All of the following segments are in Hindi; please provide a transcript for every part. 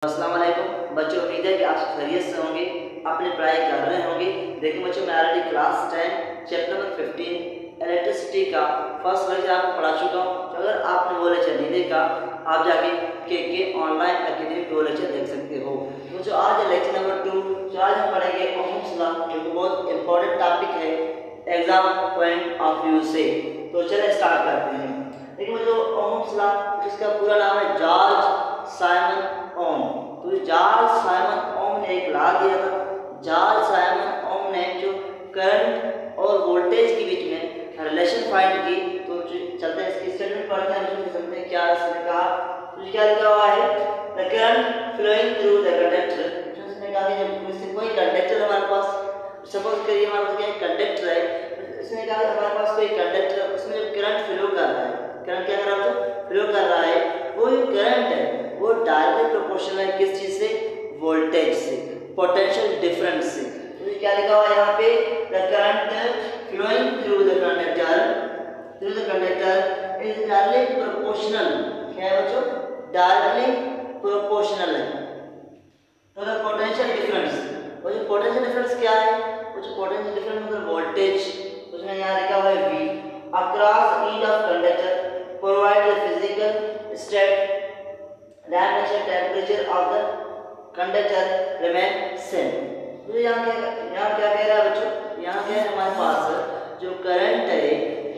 अस्सलाम वालेकुम बच्चों, उम्मीद है कि आप खैरियत से होंगे, अपनी पढ़ाई कर रहे होंगे। देखिए बच्चों, मैं already class 10 chapter number 15 electricity का फर्स्ट लेक्चर आपको पढ़ा चुका हूँ। तो अगर आपने वो लेक्चर नहीं देखा, आप जाके के ऑनलाइन अकेडमी पे वो लेक्चर देख सकते हो। तो जो आज है लेक्चर नंबर 2, जो आज हम पढ़ेंगे ओहम्स लॉ, जो कि बहुत इंपॉर्टेंट टॉपिक है एग्जाम पॉइंट ऑफ व्यू से। तो चलिए स्टार्ट करते हैं। देखिए जो ओहम्स लॉ, जिसका पूरा नाम है जॉर्ज साइमन ओम। तो जॉर्ज साइमन ओम ने एक लॉ दिया था। जॉर्ज साइमन ओम ने जो करंट और वोल्टेज के बीच में रिलेशन फाइंड की। तो चलते हैं इसकी स्टेटमेंट पढ़ते हैं, फिर समझते हैं क्या इसने कहा। तो क्या लिखा हुआ है, the current flowing through the conductor. इसने कहा कि जब इससे कोई कंडक्टर हमारे पास, सपोज करिए हमारे पास क्या कंडक्टर है, इसने कहा कि हमारे पास कोई कंडक्टर, उसमें जब करंट फ्लो कर रहा है, करंट क्या कर रहा है, फ्लो कर रहा है, वो जो करंट है वो डायरेक्टली प्रोपोर्शनल है किस चीज से, वोल्टेज से, पोटेंशियल डिफरेंस से। तो क्या लिखा हुआ है यहाँ पे, the current flowing through the conductor is directly proportional. क्या है बच्चों, डायरेक्टली प्रोपोर्शनल है तो द पोटेंशियल डिफरेंस। वो जो पोटेंशियल डिफरेंस क्या है, वो जो पोटेंशियल डिफरेंस मतलब वोल्टेज, उसमें यहाँ लिखा हुआ है V across each of conductor provide the physical state dimension temperature of the conductor remain same. तो यहाँ क्या कह रहा है बच्चों, यहाँ क्या है हमारे पास जो करंट है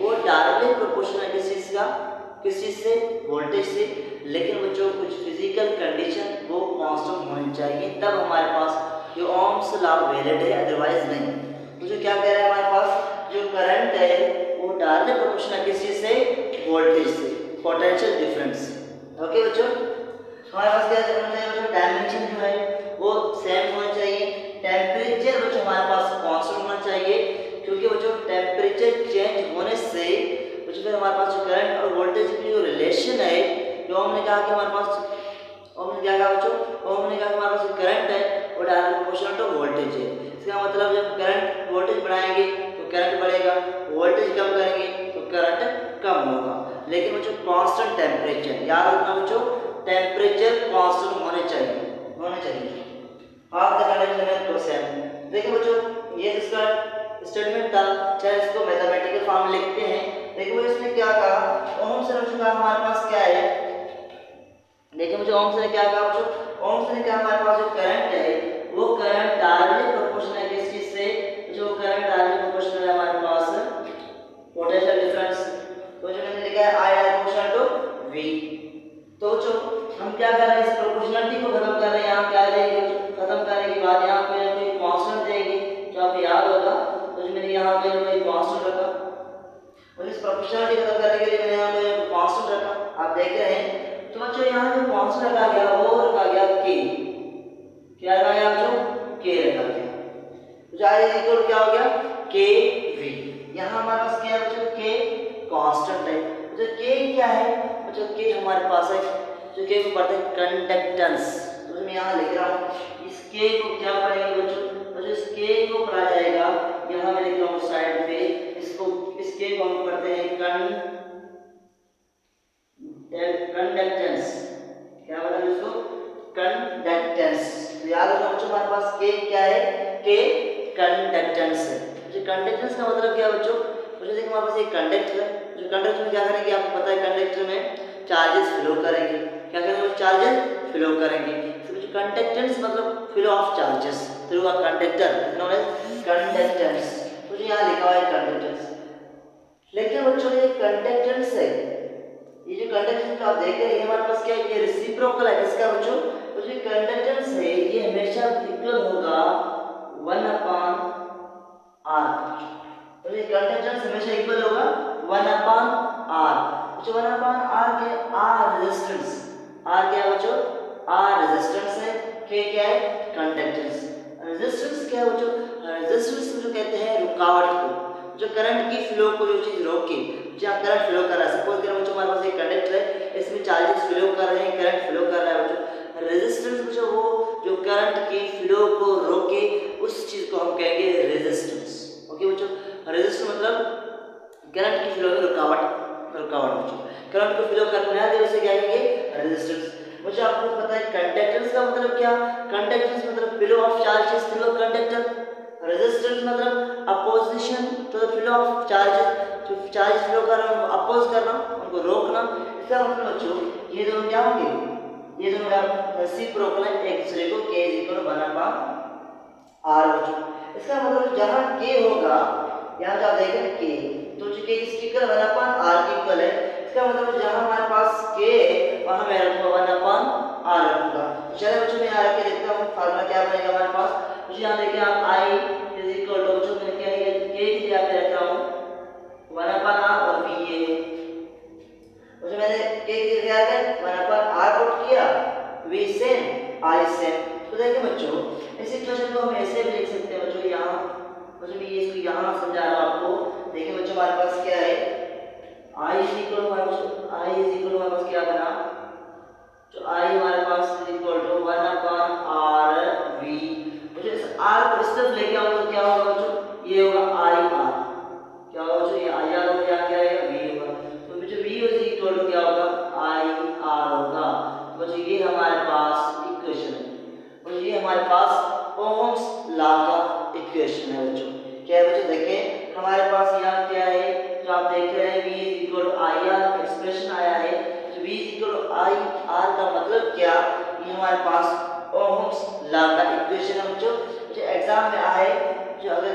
वो डायरेक्टली प्रोपोर्शनल है किस चीज से, वोल्टेज से। लेकिन बच्चों कुछ फिजिकल कंडीशन वो कांस्टेंट होनी चाहिए, तब हमारे पास जो ओम्स लॉ वैलिड है, अदरवाइज नहीं। तो जो क्या कह रहा है हमारे पास, जो करंट है वो डायरेक्टली प्रोपोर्शनल किस चीज से, वोल्टेज से, पोटेंशियल डिफरेंस। ओके बच्चों, हमारे पास क्या होना चाहिए बच्चों, डायमेंशन जो है वो सेम होना चाहिए। टेम्परेचर बच्चों हमारे पास कांस्टेंट होना चाहिए, क्योंकि बच्चों टेम्परेचर चेंज होने से बच्चों फिर हमारे पास जो करंट और वोल्टेज की जो रिलेशन है, जो हमने कहा कि हमारे पास, हमने क्या कहा बच्चों, हमने कहा कि हमारे पास जो करंट है वो डायरेक्ट प्रोपोर्शनल टू वोल्टेज है। इसका मतलब जब करंट वोल्टेज बढ़ाएंगे तो करंट बढ़ेगा, वोल्टेज कम करेंगे तो करंट कम होगा। लेकिन बच्चों कांस्टेंट टेम्परेचर याद रखना बच्चों, टेम्परेचर कांस्टेंट होने चाहिए ऑफ द कंडक्टर प्रोसेस। देखिए बच्चों, ये इसका स्टेटमेंट था, चाहे इसको मैथमेटिकल फॉर्म में लिखते हैं। देखिए इसने क्या कहा, ओम्स ने कहा हमारे पास क्या है, देखिए मुझे ओम्स ने क्या कहा बच्चों, ओम्स ने कहा हमारे पास जो करंट है वो करंट डायरेक्टली प्रोपोर्शनल है किस चीज से, जो करंट डायरेक्टली प्रोपोर्शनल है हमारे पास पोटेंशियल डिफरेंस। तो जो मैंने लिखा है I प्रोपोर्शनल टू V। तो जो हम क्या कर रहे हैं, इस प्रोपोर्शनलिटी को खत्म कर रहे हैं। यहाँ क्या देंगे, खत्म करने के बाद यहाँ पे कोई कांस्टेंट देंगे, जो आपको याद होगा। तो जो मैंने यहाँ पे कोई कांस्टेंट रखा, और इस प्रोपोर्शनलिटी खत्म करने के लिए मैंने यहाँ पे कांस्टेंट रखा, आप देख रहे हैं। तो बच्चों यहाँ जो कांस्टेंट रखा गया वो रखा गया K। क्या रखा गया बच्चों, K रखा गया। तो जाहिर है इक्वल क्या हो गया, KV। यहाँ हमारे पास क्या है बच्चों, K कांस्टेंट है। तो K क्या है बच्चों, K हमारे पास है जो K को पढ़ते हैं कंडक्टेंस। तो मैं यहाँ लिख रहा हूँ, इस K को क्या पढ़ेंगे बच्चों, इस K को पढ़ा जाएगा, यहाँ मैं लिख रहा हूँ साइड पे, इस K को हम पढ़ते हैं कंडक्टेंस। क्या मतलब इसको, कंडक्टेंस। तो याद रखना बच्चों हमारे पास K क्या है, K कंडक्टेंस है। जो कंडक्टेंस का मतलब क्या है बच्चों, देखिए हमारे पास एक कंडक्टर है, जो कंडक्टर में क्या करेंगे आपको पता है, कंडक्टर में चार्जेस फ्लो करेंगे। क्या करेंगे, चार्जेस फ्लो करेंगे। तो कंडक्टेंस मतलब flow of charges through a conductor known as conductance. तो यहाँ लिखा हुआ है कंडक्टेंस। लेकिन बच्चों ये कंडक्टेंस है, ये जो कंडक्टेंस आप देख रहे हैं हमारे पास क्या है, ये रेसिप्रोकल है किसका बच्चों, तो जो कंडक्टेंस है ये हमेशा इक्वल होगा 1/r। तो ये कंडक्टेंस हमेशा इक्वल होगा 1/r। जो 1/r के r रेजिस्टेंस, r क्या है बच्चों, r रेजिस्टेंस है, k क्या है, कंडक्टेंस। रेजिस्टेंस क्या है बच्चों, रेजिस्टेंस को जो कहते हैं रुकावट को, जो करंट की फ्लो को जो चीज रोके, जहाँ करंट फ्लो कर रहा है। सपोज करें बच्चों हमारे पास एक कंडक्टर है, इसमें चार्जेस फ्लो कर रहे हैं, करंट फ्लो कर रहा है बच्चों। रेजिस्टेंस बच्चों वो जो करंट की फ्लो को रोके, उस चीज को हम कहेंगे रेजिस्टेंस। ओके बच्चों, रेजिस्टेंस मतलब करंट की फ्लो में रुकावट बच्चों, करंट को फ्लो करने दे उसे क्या कहेंगे, रेजिस्टेंस। मुझे आपको पता है कंडक्टेंस का मतलब क्या, कंडक्टेंस मतलब flow of charges through a conductor, resistance मतलब opposition to the flow of charges, जो चार्ज फ्लो कर रहा है उनको अपोज करना, उनको रोकना। इसका मतलब बच्चों ये दोनों क्या होंगे, ये दोनों रेसिप्रोकल है एक दूसरे को, k = 1/r बच्चों। इसका मतलब जहां k होगा, यहाँ जो आप देखें k, तो जो k किसकी इक्वल 1/r की इक्वल है, इसका मतलब जहां हमारे पास k है वहां मैं रखूंगा 1/r रखूंगा। चलो बच्चों मैं यहाँ रख के देखता हूँ फार्मूला क्या बनेगा हमारे पास। मुझे यहाँ देखिए आप i बच्चों मैं क्या है k के लिए यहाँ पे रख रहा हूँ 1/r और v ये है, मुझे मैंने k की जगह पे 1/r पुट किया, v सेम i सेम। तो देखिए बच्चों इस इक्वेशन को हम ऐसे भी लिख सकते हैं बच्चों, यहाँ बच्चों मैं ये इसको यहाँ समझा रहा हूँ आपको। देखिए बच्चों हमारे पास क्या है, i हमारे पास क्या बना, तो i हमारे पास = 1/r v। मुझे इस r को इस तरफ लेके आऊँ तो क्या होगा बच्चों, ये होगा i r, क्या होगा बच्चों ये i r होगा, यहाँ क्या आएगा v होगा, तो बच्चों v क्या होगा i r होगा। तो बच्चों ये हमारे पास इक्वेशन है, और ये हमारे पास ओम्स लॉ का इक्वेशन है बच्चों। क्या है बच्चों, देखें हमारे पास यहाँ क्या है, जो आप देख रहे हैं v = i r एक्सप्रेशन आया है, तो v = i r का मतलब क्या, ये हमारे पास ओम्स लॉ का इक्वेशन है बच्चों। जो एग्जाम में आए, जो अगर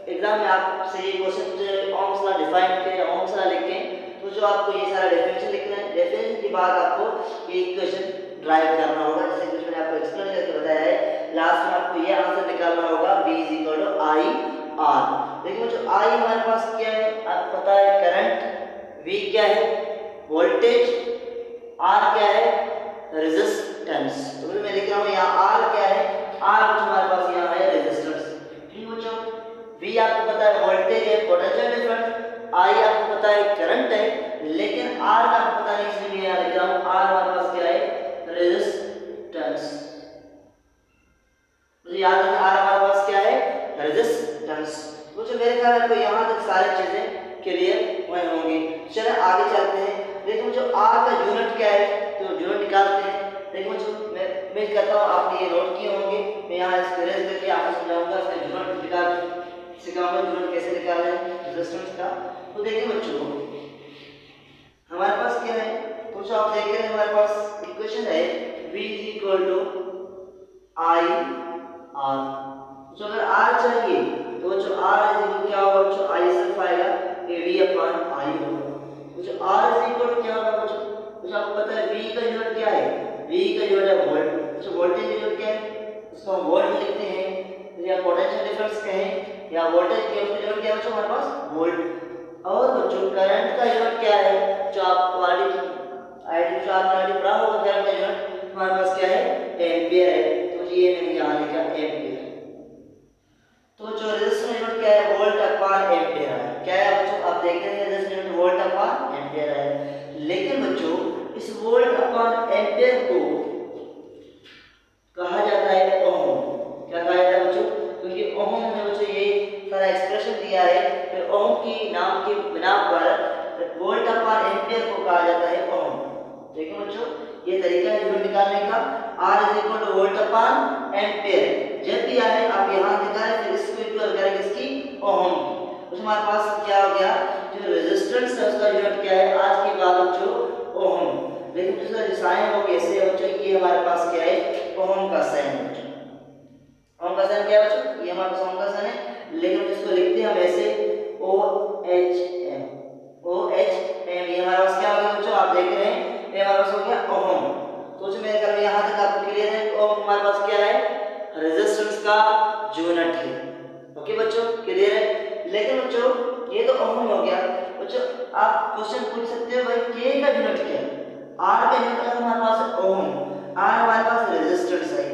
एग्जाम में आपसे ये क्वेश्चन पूछे ओम्स लॉ डिफाइन करें, ओम्स लॉ लिखें, तो जो आपको ये सारा डेफिनेशन लिखना है, डेफिनेशन के बाद आपको ये इक्वेशन ड्राइव करना होगा, जैसे कुछ मैंने आपको एक्सप्लेन करके बताया है। लास्ट में आपको ये आंसर निकालना होगा v = i r। देखिए बच्चों i हमारे पास क्या है, आपको पता है करंट, v क्या है वोल्टेज, r क्या है रेजिस्टेंस। तो मैं लिख रहा हूँ यहाँ r क्या है, r हमारे पास यहाँ है रेजिस्टेंस। ठीक बच्चों, v आपको पता है वोल्टेज है, पोटेंशियल डिफरेंस, i आपको पता है करंट है, लेकिन r का आपको पता नहीं, इसलिए मैं यहाँ लिख रहा हूँ r हमारे पास क्या है रेजिस्टेंस। मुझे याद रखना r हमारे पास क्या है रेजिस्टेंस। मुझे मेरे ख्याल में यहाँ तक सारी चीजें क्लियर हुई होंगी। चलिए आगे चलते हैं। देखो जो r का यूनिट क्या है, तो यूनिट निकालते हैं। देखो जो मैं कहता हूँ आपने ये नोट किए होंगे, मैं यहाँ इसको रेज करके आपको समझाऊंगा, इसका यूनिट निकाल सिखाऊंगा, यूनिट कैसे निकालना है रेजिस्टेंस का। तो देखिए बच्चों हमारे पास क्या है, कुछ आप देख रहे हैं हमारे पास इक्वेशन है v = i r। जो अगर r चाहिए तो जो r क्या होगा बच्चों, i सिर्फ आएगा v/i होगा। तो जो r क्या होगा बच्चों, तो आपको पता है v का यूनिट क्या है, v का यूनिट है वोल्ट। जो वोल्टेज का यूनिट क्या है, उसको हम वोल्ट लिखते हैं, या पोटेंशियल डिफरेंस कहें, या वोल्टेज के यूनिट क्या है बच्चों हमारे पास वोल्ट। और बच्चों करंट का यूनिट क्या है, जो आप ऑलरेडी पढ़ा होगा, करंट का यूनिट हमारे पास क्या है एम्पियर है। तो ये मैंने यहाँ लिखा एम्पियर। तो जो रेजिस्टेंस यूनिट क्या है वोल्ट/एम्पियर है। क्या है बच्चों, आप देख रहे हैं रेजिस्टेंस यूनिट वोल्ट/एम्पियर है, लेकिन बच्चों इस वोल्ट/एम्पियर को कहा जाता है ओम। क्या कहा जाता है बच्चों, क्योंकि ओम में बच्चों ये सारा एक्सप्रेशन दिया है, फिर ओम की नाम के बिना पर वोल्ट/एम्पियर को कहा जाता है ओम। देखो बच्चों ये तरीका है यूनिट निकालने का, R = वोल्ट/एम्पियर। जब भी आए आप यहाँ निकालें, फिर इसको इक्वल करेंगे इसकी ओम की। तो हमारे पास क्या हो गया, जो रेजिस्टेंस है उसका यूनिट क्या है आज के बाद बच्चों ओम। लेकिन इसका जो साइन वो कैसे है बच्चों, ये हमारे पास क्या है ओम का साइन है बच्चों। ओम का साइन क्या है बच्चों, ये हमारे पास ओम का साइन है, लेकिन इसको लिखते हैं हम ऐसे OHM। ये हमारे पास क्या हो गया बच्चों, आप देख रहे हैं ये हमारे पास हो गया ओम। तो जो मेरे घर में यहाँ तक आपको क्लियर है, ओम हमारे पास क्या है रेजिस्टेंस का यूनिट है। ओके बच्चों क्लियर है। लेकिन बच्चों ये तो ओम हो गया। बच्चों आप क्वेश्चन पूछ सकते हो भाई k का यूनिट क्या है, r का यूनिट हमारे पास ओम, r हमारे पास रेजिस्टेंस है।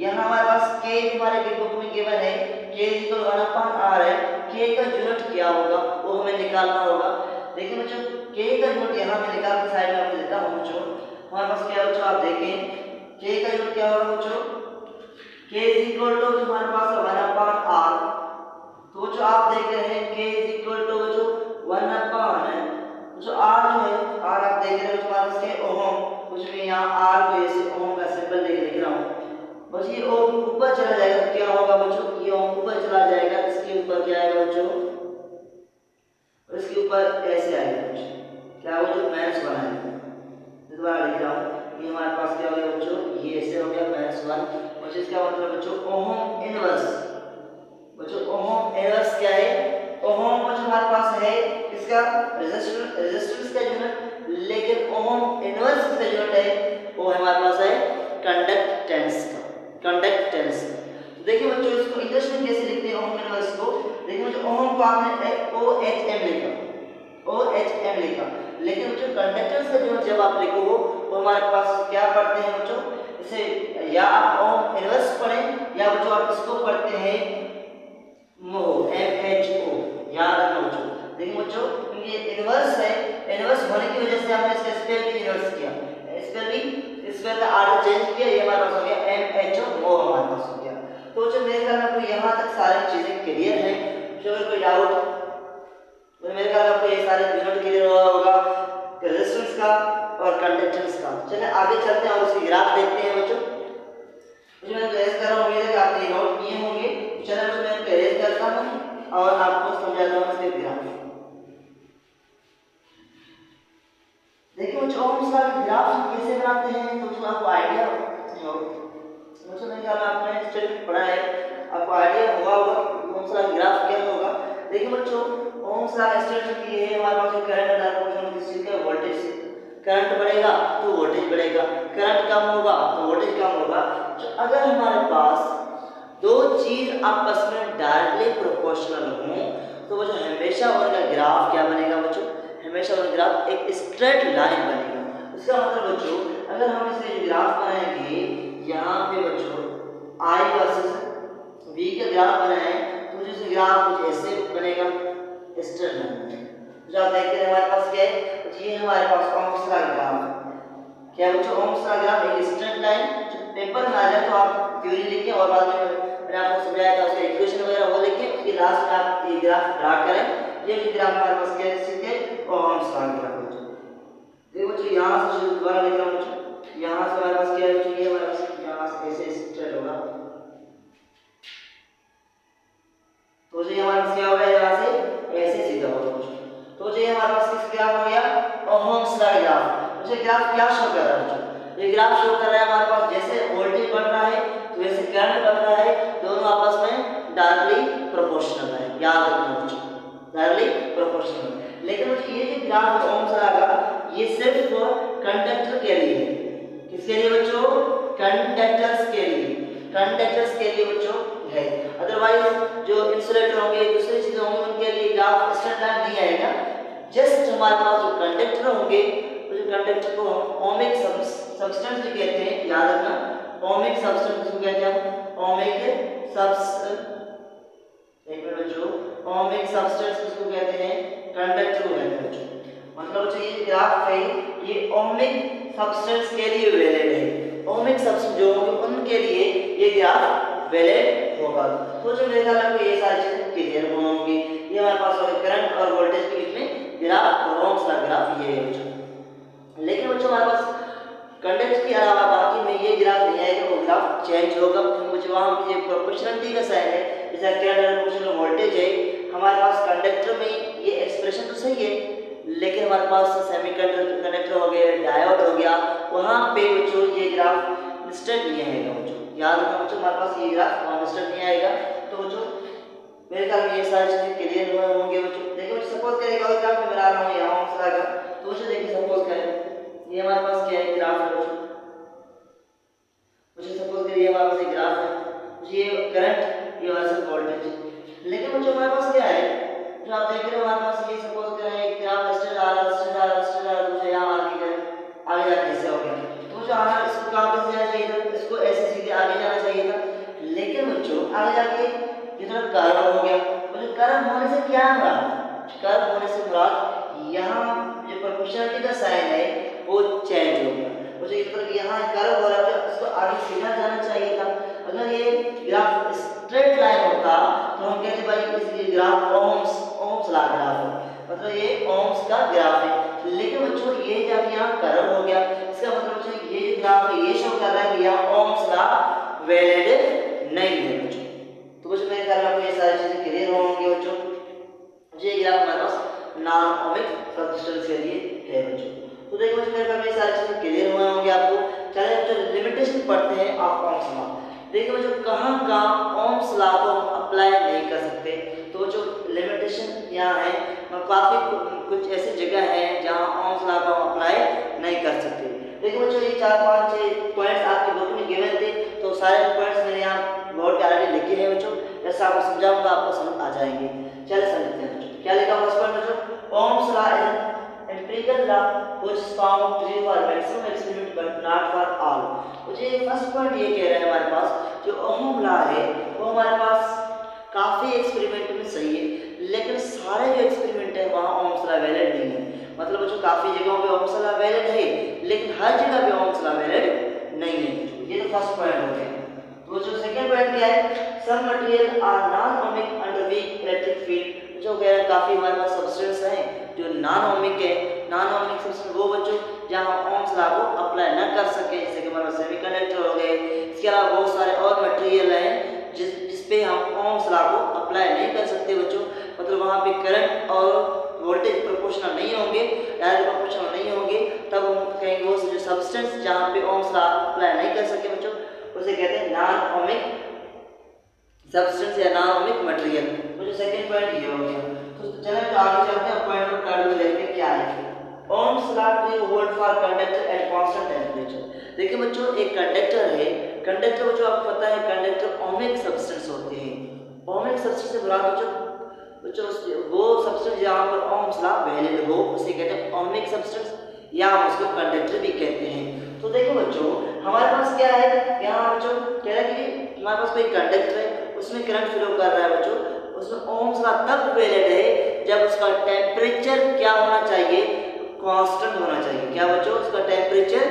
यहाँ हमारे पास k हमारे बुक में गिवन है, k = 1/r है, k का यूनिट क्या होगा वो हमें निकालना होगा। देखिए बच्चों k का यूनिट यहाँ मैं निकाल के साइड में आपको देता हूँ बच्चों। हमारे पास क्या बच्चों आप देखें k का यूनिट क्या होगा बच्चों, k = हमारे पास 1/r। तो जो आप देख रहे हैं k = जो 1/r जो r जो है r आप देख रहे हो हमारे पास ओम, कुछ भी यहाँ आर को ऐसे ओम का सिंबल लेके लिख रहा हूँ। बस ये ओम ऊपर चला जाएगा तो क्या होगा बच्चों, ये ओम ऊपर चला जाएगा, इसके ऊपर क्या आएगा बच्चों, इसके ऊपर ऐसे आएगा बच्चों, क्या हो जो माइनस वन आएगा। दोबारा लिख रहा हूँ, ये हमारे पास क्या हो गया बच्चों, ये ऐसे हो गया माइनस वन। और इसका मतलब बच्चों ओम इनवर्स, बच्चों ओम इनवर्स क्या है, ओम बच्चों हमारे पास है इसका रेजिस्टेंस का यूनिट, लेकिन ओम इनवर्स का यूनिट है वो हमारे पास है कंडक्टेंस का, कंडक्टेंस। तो देखिए बच्चों इसको इंग्लिश में कैसे लिखते हैं ओम इनवर्स को, देखिए बच्चों ओम को आपने OHM लिखा, OHM लिखा, लेकिन बच्चों कंडक्टेंस का यूनिट जब आप लिखो वो हमारे पास क्या पढ़ते हैं बच्चों, इसे या आप ओम इनवर्स पढ़ें या बच्चों आप इसको पढ़ते हैं MHO, याद रखना बच्चों। देखिए बच्चों ये इनवर्स है, इनवर्स होने की वजह से हमने इसका स्पेल भी इनवर्स किया, स्पेल का आर्डर चेंज किया, ये हमारे पास हो गया MHO, वो हमारे पास हो गया। तो बच्चों मेरे ख्याल में आपको यहाँ तक सारी चीजें क्लियर है। अगर कोई डाउट तो मेरे ख्याल में आपको ये सारे यूनिट क्लियर हुआ होगा रेजिस्टेंस का और कंडक्टेंस का। चलिए आगे चलते हैं और उसकी ग्राफ देखते हैं बच्चों। मुझे मैं रेज कर रहा हूँ, उम्मीद है कि आपने नोट किए होंगे। चलिए तो मैं रेज करता हूँ और आपको समझाता हूँ इसके ग्राफ। देखिए बच्चों ओम्स का ग्राफ कैसे बनाते हैं तो उसमें आपको आइडिया हो, मुझे नहीं ख्याल आपने स्टेटमेंट पढ़ा है, आपको आइडिया हुआ होगा ओम्स का ग्राफ क्या होगा। देखिए बच्चों ओम्स का स्टेटमेंट ये है, हमारे पास करंट डायरेक्शन किस चीज का, वोल्टेज से। करंट बढ़ेगा तो वोल्टेज बढ़ेगा, करंट कम होगा तो वोल्टेज कम होगा। तो अगर हमारे पास दो चीज आपस में डायरेक्टली प्रोपोर्शनल हो तो वो जो हमेशा उनका ग्राफ क्या बनेगा बच्चों, हमेशा उनका ग्राफ एक स्ट्रेट लाइन बनेगा। इसका मतलब बच्चों अगर हम इसे ग्राफ बनाएंगे यहाँ पे बच्चों I वर्सेस V का ग्राफ बनाए तो जो ग्राफ कुछ ऐसे बनेगा स्ट्रेट लाइन। जो आप देखते हैं हमारे पास क्या है, ये हमारे पास ओम्स का ग्राफ क्या है बच्चों, ओम्स का ग्राफ एक स्ट्रेट लाइन। पेपर में आ जाए तो आप थ्योरी लिखें और बाद में मैंने आपको समझाया था उसका इक्वेशन वगैरह वो लिखें, उसके लास्ट में आप ये ग्राफ ड्रा करें। ये ग्राफ हमारे पास क्या है ओम्स का ग्राफ बच्चों। देखो बच्चों यहाँ से शुरू दोबारा लिख रहा हूँ बच्चों, यहाँ से हमारे पास क्या है बच्चों, ये हमारे पास यहाँ से ऐसे स्ट्रेट होगा तो जो हमारे पास क्या होगा यहाँ से ऐसे सीधा होगा बच्चों। तो जो हमारे पास किस ग्राफ हो गया, ओम्स का ग्राफ। मुझे ग्राफ क्या शो कर रहा है बच्चों, ये ग्राफ शो कर रहा है हमारे पास जैसे वोल्टेज बढ़ रहा है तो वैसे करंट बढ़ रहा है, दोनों आपस में डायरेक्टली प्रोपोर्शनल है, याद रखना बच्चों डायरेक्टली प्रोपोर्शनल। लेकिन बच्चों ये जो ग्राफ ओम्स का ये सिर्फ कंडक्टर के लिए है, किसके लिए बच्चों, कंडक्टर्स के लिए, कंडक्टर्स के लिए बच्चों है। अदरवाइज जो इंसुलेटर होंगे दूसरी चीजें होंगी उनके लिए ग्राफ स्ट्रेट लाइन नहीं आएगा। जस्ट हमारे पास जो कंडक्टर होंगे तो जो कंडक्टर को ओमिक सब्सटेंस भी कहते हैं, याद रखना ओमिक सब्सटेंस किसको कहते हैं, ओमिक सब्सटेंस, एक मिनट बच्चों, ओमिक सब्सटेंस किसको कहते हैं, कंडक्टर को कहते हैं बच्चों। मतलब बच्चों ये ग्राफ है ये ओमिक सब्सटेंस के लिए वैलिड है, ओमिक सब्सटेंस जो होंगे उनके लिए ये ग्राफ वैलिड होगा। तो जो मेरे ख्याल में ये सारी चीजें क्लियर होंगी। ये हमारे पास होगा करंट और वोल्टेज के बीच में ग्राफ, ओम्स का ग्राफ ये है बच्चों। लेकिन बच्चों हमारे पास कंडक्टर के अलावा बाकी में ये ग्राफ नहीं आएगा, वो ग्राफ चेंज होगा क्योंकि बच्चों वहाँ ये प्रोपोर्शनलिटी का साइन है, जैसे करंट प्रोपोर्शनल वोल्टेज है। हमारे पास कंडक्टर में ये एक्सप्रेशन तो सही है लेकिन हमारे पास सेमीकंडक्टर हो गया, डायोड हो गया, वहाँ पे बच्चों ये ग्राफ स्ट्रेट नहीं आएगा बच्चों, याद रखना बच्चों हमारे पास ये ग्राफ स्ट्रेट नहीं आएगा। तो बच्चों मेरे ख्याल में ये सारी चीजें क्लियर होंगे बच्चों। देखिए बच्चों सपोज करें और ग्राफ में बना रहा हूँ यहाँ ओम्स का, तो बच्चों देखिए सपोज करें ये हमारे पास क्या है ग्राफ है बच्चों, सपोज करिए हमारे पास एक ग्राफ है, ये करंट ये वर्सेस वोल्टेज। लेकिन बच्चों हमारे पास क्या है जो आप देख रहे हो हमारे पास ये सपोज करें एक ग्राफ स्ट्रेट आ रहा है तो यहाँ आगे जाके कैसे हो गया, तो जो आना इसको कहाँ पे जाना चाहिए था, इसको ऐसे सीधे आगे जाना चाहिए था। लेकिन बच्चों आगे जाके ये थोड़ा कर्व हो गया, तो कर्व होने से क्या हुआ, कर्व होने से मुराद यहाँ जो प्रोपोर्शनलिटी का साइन है वो चेंज हो गया। मुझे मतलब यहाँ कर्व हो रहा था इसको आगे सीधा जाना चाहिए था। अगर ये ग्राफ स्ट्रेट लाइन होता तो हम कहते भाई इस ग्राफ ओम्स ला ग्राफ है, मतलब ये ओम्स का ग्राफ है। लेकिन बच्चों ये जाके यहाँ कर्व हो गया, इसका मतलब बच्चों ये ग्राफ ये शो कर रहा है कि यहाँ ओम्स लॉ वैलिड नहीं है बच्चों। तो बच्चों मेरे ख्याल में आपको ये सारी चीजें क्लियर होंगी बच्चों। ये ग्राफ हमारे पास नॉन ओमिक सब्सटेंस के लिए है बच्चों। तो देखो बच्चों मेरे ख्याल में ये सारी चीजें क्लियर हुए होंगे आपको। चलिए बच्चों लिमिटेशन पढ़ते हैं ऑफ ओम्स लॉ। देखिए बच्चों कहाँ कहाँ ओम्स लॉ को हम अप्लाई नहीं कर सकते। तो जो लिमिटेशन यहाँ है काफ़ी कुछ ऐसी जगह है जहाँ ओम्स लॉ को हम अप्लाई नहीं कर सकते। देखिए बच्चों ये 4-5-6 पॉइंट्स आपके बुक में गिवन थे, तो सारे पॉइंट्स मैंने यहाँ बोर्ड पे ऑलरेडी लिखे हैं बच्चों। जैसा आपको समझाऊंगा आपको समझ आ जाएंगे। चलिए समझते हैं बच्चों क्या लिखा फर्स्ट पॉइंट बच्चों, Ohm's law is empirical law which is found true for maximum experiment but not for all। मुझे फर्स्ट पॉइंट ये कह रहा है हमारे पास जो ओम लॉ है वो हमारे पास काफ़ी एक्सपेरिमेंट में सही है, लेकिन सारे जो एक्सपेरिमेंट है वहाँ ओम्स लॉ वैलिड नहीं है। मतलब बच्चों काफ़ी जगहों पे ओम्स लॉ वैलिड है, लेकिन हर जगह पे ओम्स लॉ वैलिड नहीं है। ये तो फर्स्ट पॉइंट हो गया। तो जो सेकंड पॉइंट क्या है, some material are non ohmic under weak electric field. जो कह रहा है काफ़ी हमारे पास सब्सटेंस हैं जो नॉन ओमिक है। नॉन ओमिक सब्सटेंस वो बच्चों जहाँ ओम्स लॉ को अप्लाई न कर सके, जैसे कि हमारे पास सेमीकंडक्टर हो गए। इसके अलावा बहुत सारे और मटेरियल हैं जिस पे हम ओम्स लॉ को अप्लाई नहीं कर सकते बच्चों। मतलब वहाँ पे करंट और वोल्टेज प्रोपोर्शनल नहीं होंगे, डायरेक्ट प्रोपोर्शनल नहीं होंगे, तब हम कहेंगे वो जो सब्सटेंस जहाँ पे ओम्स लॉ अप्लाई नहीं कर सके बच्चों उसे कहते हैं नॉन ओमिक सब्सटेंस या नॉन ओमिक मटेरियल। तो जो सेकंड पॉइंट ये हो गया। तो चलिए तो आगे चलते हैं, पॉइंट नंबर थर्ड में देखते हैं क्या है। Ohm's law to hold for conductor at constant temperature. देखिए बच्चों एक कंडक्टर है, कंडक्टर बच्चों आपको पता है कंडक्टर ओमिक सब्सटेंस होते हैं। ओमिक सब्सटेंस से मुराद बच्चों वो सब्सटेंस जहाँ पर ओम्स लॉ वैलिड हो उसे कहते हैं ओमिक सब्सटेंस, या हम उसको कंडक्टर भी कहते हैं। तो देखो बच्चों हमारे पास क्या है, यहाँ बच्चों कह रहा है कि हमारे पास कोई कंडक्टर है, उसमें करंट फ्लो कर रहा है बच्चों, उसमें ओम्स लॉ तब वैलिड है जब उसका टेम्परेचर क्या होना चाहिए, कांस्टेंट होना चाहिए। क्या बच्चों, उसका टेम्परेचर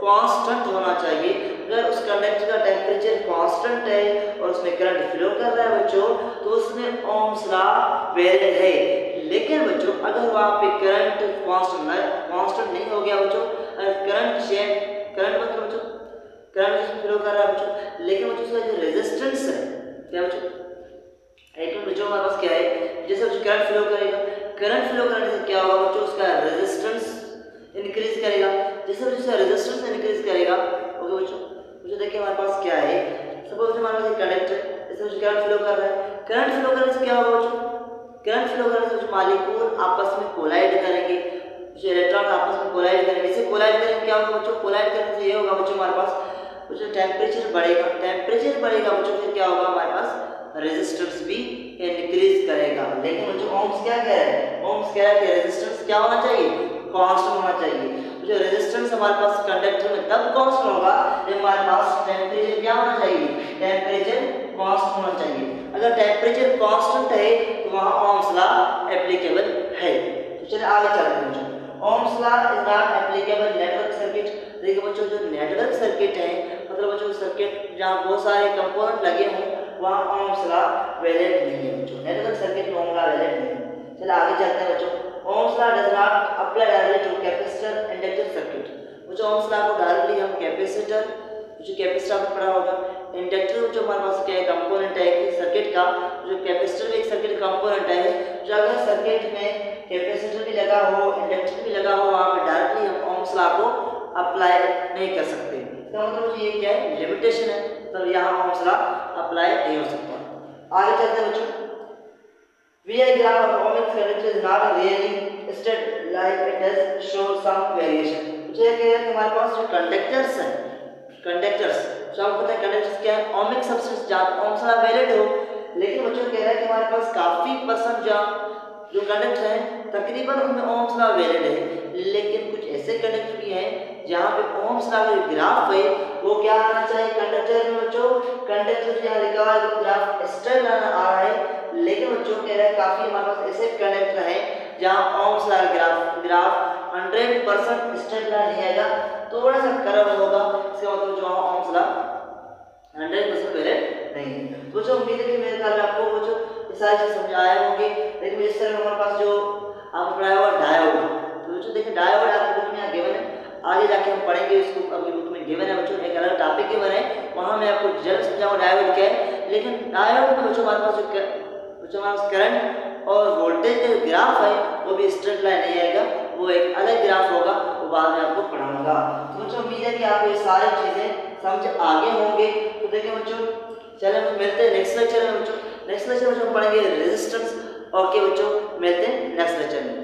कांस्टेंट होना चाहिए। अगर उस कंडक्टर का टेम्परेचर कांस्टेंट है और उसमें करंट फ्लो कर रहा है बच्चों तो उसमें ओम्स लॉ वैलिड है। लेकिन बच्चों अगर वहाँ पे करंट कांस्टेंट नहीं हो गया बच्चों, करंट मतलब बच्चों करंट जिसमें फ्लो कर रहा है बच्चों, लेकिन बच्चों उसका जो रेजिस्टेंस है क्या बच्चों, एक बच्चों हमारे पास क्या है, जैसे बच्चों करंट फ्लो करेगा, करंट फ्लो करने से क्या होगा बच्चों, उसका रेजिस्टेंस इंक्रीज करेगा। जैसे बच्चों उसका रेजिस्टेंस इंक्रीज करेगा, ओके बच्चों देखिए हमारे पास क्या है, सपोज हमारे पास एक कंडक्टर है, जैसे बच्चों करंट फ्लो कर रहा है, करंट फ्लो करने से क्या होगा बच्चों, करंट फ्लो करने से कुछ मॉलिक्यूल आपस में कोलाइड करेंगे, कुछ इलेक्ट्रॉन आपस में कोलाइड करेंगे। जैसे कोलाइड करेंगे क्या होगा बच्चों, कोलाइड करने से ये होगा बच्चों हमारे पास जो टेम्परेचर बढ़ेगा, टेम्परेचर बढ़ेगा बच्चों फिर क्या होगा हमारे पास रेजिस्टेंस भी इंक्रीज करेगा। लेकिन बच्चों ओम्स क्या कह रहा है, ओम्स कह रहा है कि रेजिस्टेंस क्या होना चाहिए, कांस्टेंट होना चाहिए। जो रेजिस्टेंस हमारे पास कंडक्टर में तब कांस्टेंट होगा जब हमारे पास टेम्परेचर क्या होना चाहिए, टेम्परेचर कांस्टेंट होना चाहिए। अगर टेम्परेचर कांस्टेंट है तो वहाँ ओम्स लॉ एप्लीकेबल है। तो चलिए आगे चलते हैं बच्चों, Ohm's law is not applicable network circuit. देखिए बच्चों जो नेटवर्क सर्किट है, मतलब बच्चों सर्किट जहाँ बहुत सारे कंपोनेंट लगे हों वहाँ ओम्स लॉ वैलिड नहीं है बच्चों, नेटवर्क सर्किट में ओम्स लॉ वैलिड नहीं है। चलिए आगे चलते हैं बच्चों, Ohm's law does not apply directly to capacitor inductor circuit. बच्चों ओम्स लॉ को डायरेक्टली हम कैपेसिटर, जो कैपेसिटर आपने पढ़ा होगा, इंडक्टर जो हमारे पास क्या कंपोनेंट है कि सर्किट का, जो कैपेसिटर भी एक सर्किट कंपोनेंट है, जो अगर सर्किट में कैपेसिटर भी लगा हो इंडक्टर भी लगा हो वहाँ पे डायरेक्टली हम ओम्स लॉ को अप्लाई नहीं कर सकते। इसका मतलब ये क्या है, लिमिटेशन है, मतलब यहाँ ओम्स लॉ अप्लाई नहीं हो सकता। आगे चलते हैं बच्चों, VI graph of ohmic conductor is not really straight like it does show some variation। मुझे ये कह रहा है कि हमारे पास जो कंडक्टर्स हैं, कंडक्टर्स जो आपको पता है कंडक्टर्स क्या है, ओमिक सब्सटेंस जहाँ ओम्स लॉ वैलिड हो। लेकिन बच्चों कह रहा है कि हमारे पास काफ़ी परसेंट जो कंडक्टर हैं तकरीबन उनमें ओम्स लॉ वैलिड है, लेकिन कुछ ऐसे कंडक्टर भी हैं जहाँ पे ओम्स लॉ का ग्राफ है वो क्या आना चाहिए कंडक्टर में बच्चों, कंडक्टर यहाँ लिखा हुआ है ग्राफ स्ट्रेट आ रहा है। लेकिन बच्चों कह रहे हैं काफ़ी हमारे पास ऐसे कंडक्टर हैं जहाँ Ohm's law graph 100% straight line नहीं आएगा, थोड़ा सा कर्व होगा। इसका मतलब जो ओम्स लॉ 100% वैलिड नहीं है। तो जो उम्मीद है कि मेरे ख्याल में आपको वो जो सारी चीज़ समझ आए होंगे। लेकिन इस तरह हमारे पास जो आपको पढ़ाया हुआ डायोड, तो जो देखिए डायोड आपके बुक में गिवन है, आगे जाके हम पढ़ेंगे, इसको अभी बुक में गिवन है बच्चों, एक अलग टॉपिक गिवन है, वहाँ मैं आपको जल्द समझाऊंगा डायोड क्या है। लेकिन डायोड में बच्चों हमारे पास करंट और वोल्टेज का ग्राफ है वो भी स्ट्रेट लाइन नहीं आएगा, वो एक अलग ग्राफ होगा, वो बाद में आपको पढ़ाऊंगा। तो बच्चों उम्मीद है कि आपको ये सारी चीज़ें समझ आगे होंगे। तो देखिए बच्चों, चलिए हम मिलते हैं नेक्स्ट लेक्चर में बच्चों। नेक्स्ट लेक्चर में हम पढ़ेंगे रेजिस्टेंस। ओके बच्चों, मिलते हैं नेक्स्ट लेक्चर में।